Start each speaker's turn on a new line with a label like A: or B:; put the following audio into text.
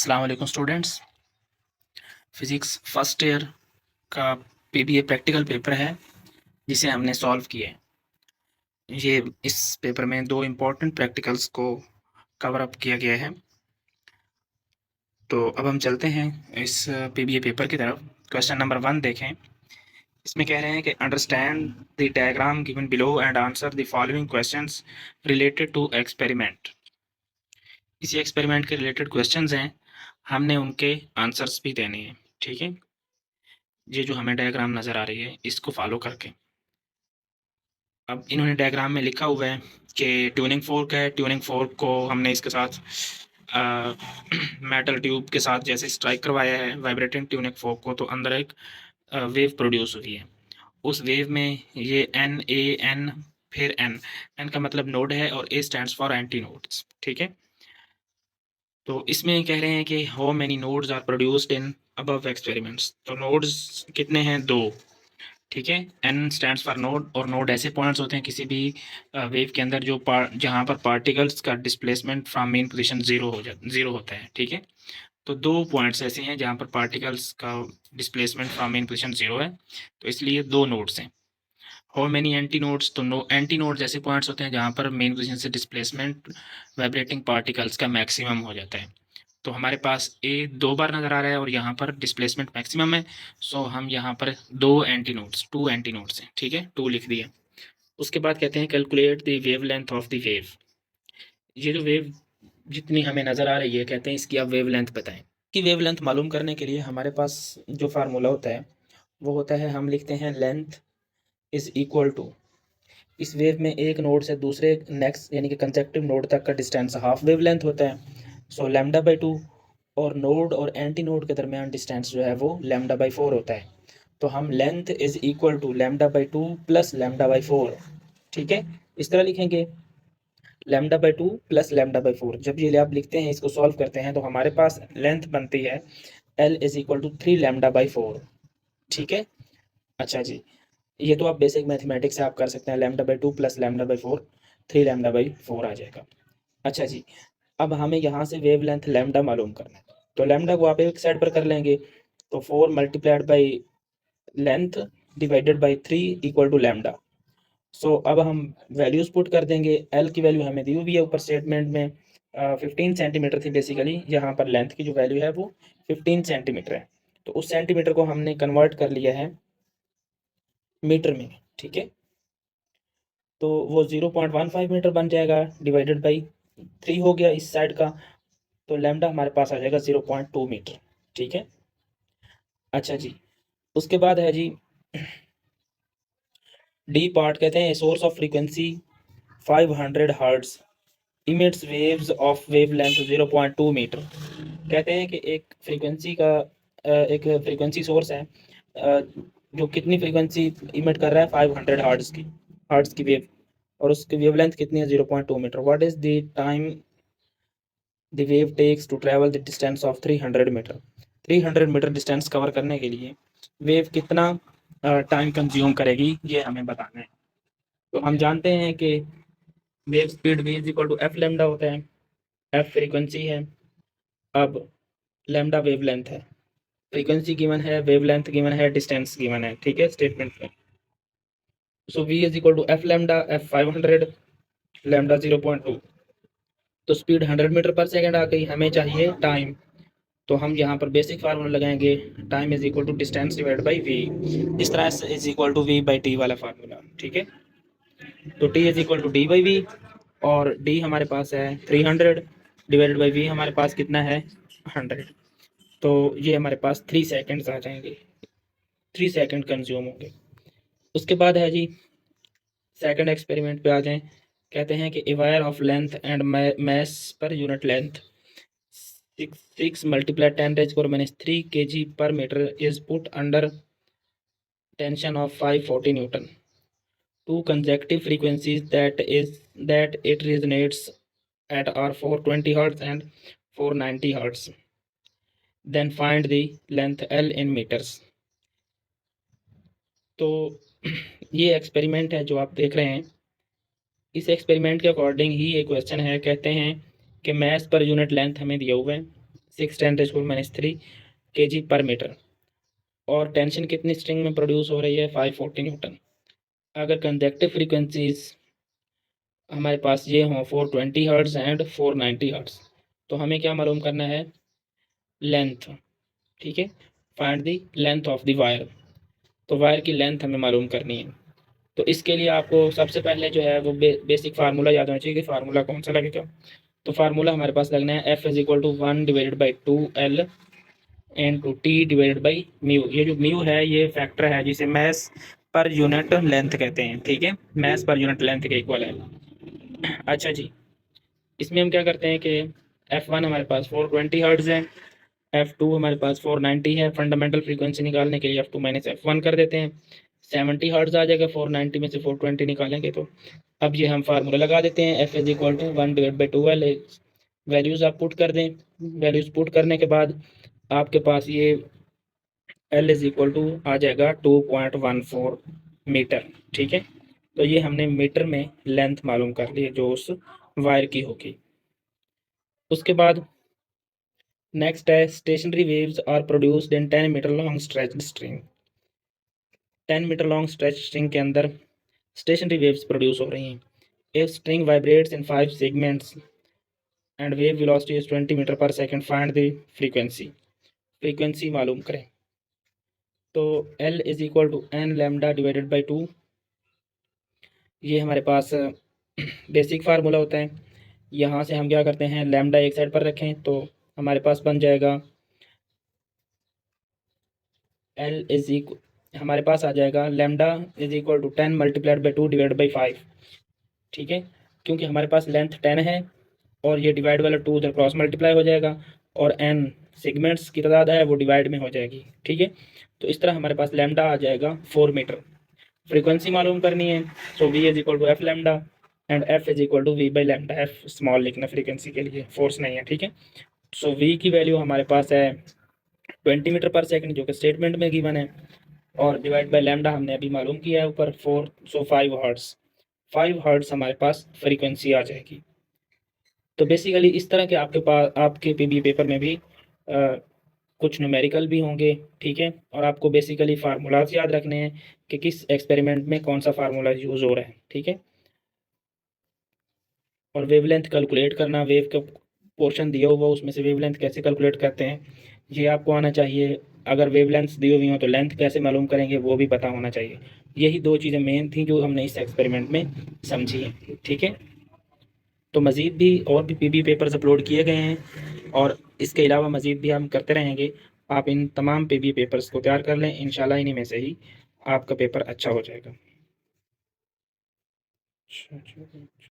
A: अस्सलाम वालेकुम students. Physics first year का पीबीए प्रैक्टिकल पेपर है जिसे हमने सॉल्व किया है। ये इस पेपर में दो इम्पोर्टेंट प्रैक्टिकल्स को कवर अप किया गया है। तो अब हम चलते हैं इस पीबीए पेपर की तरफ। क्वेश्चन नंबर 1 देखें। इसमें कह रहे हैं कि understand the diagram given below and answer the following questions related to experiment. इसी एक्सपेरिमेंट के रिलेटेड क्वेश्चंस हैं, हमने उनके आंसर्स भी देने हैं। ठीक है, ये जो हमें डायग्राम नज़र आ रही है इसको फॉलो करके। अब इन्होंने डायग्राम में लिखा हुआ है कि ट्यूनिंग फोर्क है। ट्यूनिंग फोर्क को हमने इसके साथ मेटल ट्यूब के साथ जैसे स्ट्राइक करवाया है वाइब्रेटिंग ट्यूनिंग फोर्क को, तो अंदर एक वेव प्रोड्यूस हुई है। उस वेव में ये एन ए एन फिर एन का मतलब नोड है और A stands for anti nodes. ठीक है, तो इसमें कह रहे हैं कि how many nodes are produced in above experiments. तो नोड्स कितने हैं? 2। ठीक है, एन स्टैंड्स फॉर नोड, और नोड ऐसे पॉइंट्स होते हैं किसी भी वेव के अंदर जो जहाँ पर पार्टिकल्स का displacement from main position zero होता है। ठीक है, तो 2 पॉइंट्स ऐसे हैं जहाँ पर पार्टिकल्स का डिस्प्लेसमेंट फ्रॉम मेन पोजीशन 0 है, तो इसलिए 2 नोड्स हैं। How many anti nodes? तो एंटी नोड्स ऐसे पॉइंट्स होते हैं जहाँ पर मेन पोजीशन से डिस्प्लेसमेंट वाइब्रेटिंग पार्टिकल्स का मैक्सिमम हो जाता है। तो हमारे पास ए 2 बार नज़र आ रहा है और यहाँ पर डिस्प्लेसमेंट मैक्सिमम है, सो हम यहाँ पर 2 एंटी नोड्स हैं। ठीक है, 2 लिख दिया। उसके बाद कहते हैं calculate the wave length of the wave. ये जो वेव जितनी हमें नज़र आ रही है, कहते हैं इसकी आप वेव लेंथ बताएं। कि वेव लेंथ मालूम करने के लिए हमारे पास जो फार्मूला होता है वो होता है, हम लिखते हैं लेंथ इज इक्वल टू, इस वेव में एक नोड से दूसरे नेक्स्ट यानी कि कंसेक्टिव नोड तक का डिस्टेंस हाफ वेव लेंथ होता है, सो लैम्डा बाई 2, और नोड और एंटी नोड के दरमियान डिस्टेंस जो है वो लैम्डा बाई 4 होता है। तो हम length is equal to lambda by 2 plus lambda by 4। ठीक है, इस तरह लिखेंगे lambda by 2 plus lambda by 4। जब ये आप लिखते हैं, इसको सॉल्व करते हैं, तो हमारे पास लेंथ बनती है L is equal to 3 lambda by 4। ठीक है, अच्छा जी, ये तो आप बेसिक मैथमेटिक्स से आप कर सकते हैं। Lambda by 2 plus lambda by 4, 3 lambda by 4 आ जाएगा। अच्छा जी, अब हमें यहाँ से वेव लेंथ लैम्डा मालूम करना है, तो लैम्डा को आप एक साइड पर कर लेंगे, तो 4 multiplied by length divided by 3 equal to lambda. So अब हम वैल्यूज पुट कर देंगे। एल की वैल्यू हमें दी हुई है ऊपर स्टेटमेंट में, 15 सेंटीमीटर थी बेसिकली। यहाँ पर लेंथ की जो वैल्यू है वो 15 सेंटीमीटर है, तो उस सेंटीमीटर को हमने कन्वर्ट कर लिया है मीटर में। ठीक है, तो वो 0.15 मीटर बन जाएगा, डिवाइडेड बाई 3 हो गया इस साइड का, तो लैम्डा हमारे पास आ जाएगा 0.2 मीटर। ठीक है, अच्छा जी, उसके बाद है जी डी पार्ट। कहते हैं source of frequency 500 hertz emits waves of wavelength 0.2 metre. कहते हैं कि एक फ्रीक्वेंसी सोर्स है जो कितनी फ्रीक्वेंसी इमिट कर रहा है, 500 हर्ट्ज की वेव, और उसकी वेवलेंथ कितनी है, 0.2 metre. What is the time the wave takes to travel the distance of 300 metre. 300 metre distance cover करने के लिए वेव कितना टाइम कंज्यूम करेगी, ये हमें बताना है। तो हम जानते हैं कि wave speed v is equal to F lambda होता है। एफ फ्रीक्वेंसी है, अब लेमडा वेव लेंथ है। फ्रीक्वेंसी गिवन है, वेव लेंथ गिवन है, डिस्टेंस गिवन है। ठीक है, स्टेटमेंट में। So v is equal to F lambda, F 500, lambda 0.2, तो स्पीड 100 मीटर पर सेकेंड आ गई। हमें चाहिए टाइम, तो हम यहाँ पर बेसिक फार्मूला लगाएंगे, time is equal to distance divide by V. इस तरह से is equal to V by T वाला फार्मूला। ठीक है, तो T is equal to D by V, और डी हमारे पास है 300 डिवाइडेड बाई वी हमारे पास कितना है, 100। तो ये हमारे पास 3 सेकेंड्स आ जाएंगे, 3 सेकेंड कंज्यूम होंगे। उसके बाद है जी सेकंड एक्सपेरिमेंट पे आ जाएं। कहते हैं कि a wire of length and mass per unit length 6 multiply 10⁻³ kg per meter is put under tension of 540 Newton. Two consecutive frequencies that it resonates at are 420 Hz and 490 Hz. Then find the length L in meters. तो ये experiment है जो आप देख रहे हैं। इस experiment के अकॉर्डिंग ही ये क्वेश्चन है। कहते हैं कि मैस पर यूनिट लेंथ हमें दिया हुआ है 6×10⁻³ kg पर मीटर। और टेंशन कितनी स्ट्रिंग में प्रोड्यूस हो रही है? 540 न्यूटन। अगर कंडक्टिव फ्रीक्वेंसीज हमारे पास ये हों 420 हर्ट्ज़ एंड 490 हर्ट्ज़, तो हमें क्या मालूम करना है? लेंथ। ठीक है, find the length of the wire. तो वायर की लेंथ हमें मालूम करनी है। तो इसके लिए आपको सबसे पहले जो है वो बेसिक फार्मूला याद होना चाहिए कि फार्मूला कौन सा लगेगा। तो फार्मूला हमारे पास लगना है F=1/2L into T divided by mu. ये जो म्यू है ये फैक्टर है जिसे मैस पर यूनिट लेंथ कहते हैं। ठीक है, मैस पर यूनिट लेंथ के इक्वल है। अच्छा जी, इसमें हम क्या करते हैं कि F1 हमारे पास 420 हर्ट्ज़ है, F2 हमारे पास 490 है। फंडामेंटल फ्रीक्वेंसी निकालने के लिए F2 माइनस F1 कर देते हैं, 70 हर्ट्ज़ आ जाएगा। 490 में से 420 निकालेंगे तो अब ये हम फार्मूला लगा देते हैं। F=1/2L। वैल्यूज़ आप पुट कर दें। वैल्यूज़ पुट करने के बाद आपके पास ये L आ जाएगा 2.14 मीटर। ठीक है, तो ये हमने मीटर में लेंथ मालूम कर ली है जो उस वायर की होगी। उसके बाद नेक्स्ट है stationary waves are produced in 10 metre long stretch string. 10 metre long stretch string के अंदर स्टेशनरी वेव्स प्रोड्यूस हो रही हैं। If string vibrates in 5 segments and wave velocity is 20 metre per second, find the frequency. Frequency मालूम करें। तो L=n lambda divided by 2। ये हमारे पास बेसिक फार्मूला होता है। यहाँ से हम क्या करते हैं, लैम्डा एक साइड पर रखें तो हमारे पास बन जाएगा हमारे पास आ जाएगा λ=10 मल्टीप्लाइड बाई 2 डिवाइड बाई 5। ठीक है, क्योंकि हमारे पास लेंथ 10 है और ये डिवाइड वाला 2 उधर क्रॉस मल्टीप्लाई हो जाएगा और n सेगमेंट्स की तादाद है वो डिवाइड में हो जाएगी। ठीक है, तो इस तरह हमारे पास लैम्डा आ जाएगा 4 मीटर। फ्रीक्वेंसी मालूम करनी है तो V=f lambda and F=v/λ। f small लिखना फ्रीक्वेंसी के लिए, फोर्स नहीं है। ठीक है, सो V की वैल्यू हमारे पास है 20 मीटर पर सेकंड जो कि स्टेटमेंट में गिवन है, और डिवाइड बाय लैम्डा हमने अभी मालूम किया है ऊपर 4, सो 5 हर्ट्ज़। 5 हर्ट्ज़ हमारे पास फ्रीक्वेंसी आ जाएगी। तो बेसिकली इस तरह के आपके पास आपके पीबी पेपर में भी कुछ न्यूमेरिकल भी होंगे। ठीक है, और आपको बेसिकली फार्मूलाज याद रखने हैं कि किस एक्सपेरिमेंट में कौन सा फार्मूला यूज़ हो रहा है। ठीक है, और वेवलेंथ कैलकुलेट करना, वेव का पोर्शन दिया हुआ उसमें से वेवलेंथ कैसे कैलकुलेट करते हैं ये आपको आना चाहिए। अगर वेवलेंथ दी हुई हो तो लेंथ कैसे मालूम करेंगे वो भी पता होना चाहिए। यही दो चीज़ें मेन थी जो हमने इस एक्सपेरिमेंट में समझी हैं। ठीक है, तो मज़ीद भी और भी पीबी पेपर्स अपलोड किए गए हैं और इसके अलावा मज़ीद भी हम करते रहेंगे। आप इन तमाम पीबी पेपर्स को तैयार कर लें, इंशाल्लाह इन्हीं में से ही आपका पेपर अच्छा हो जाएगा। अच्छा।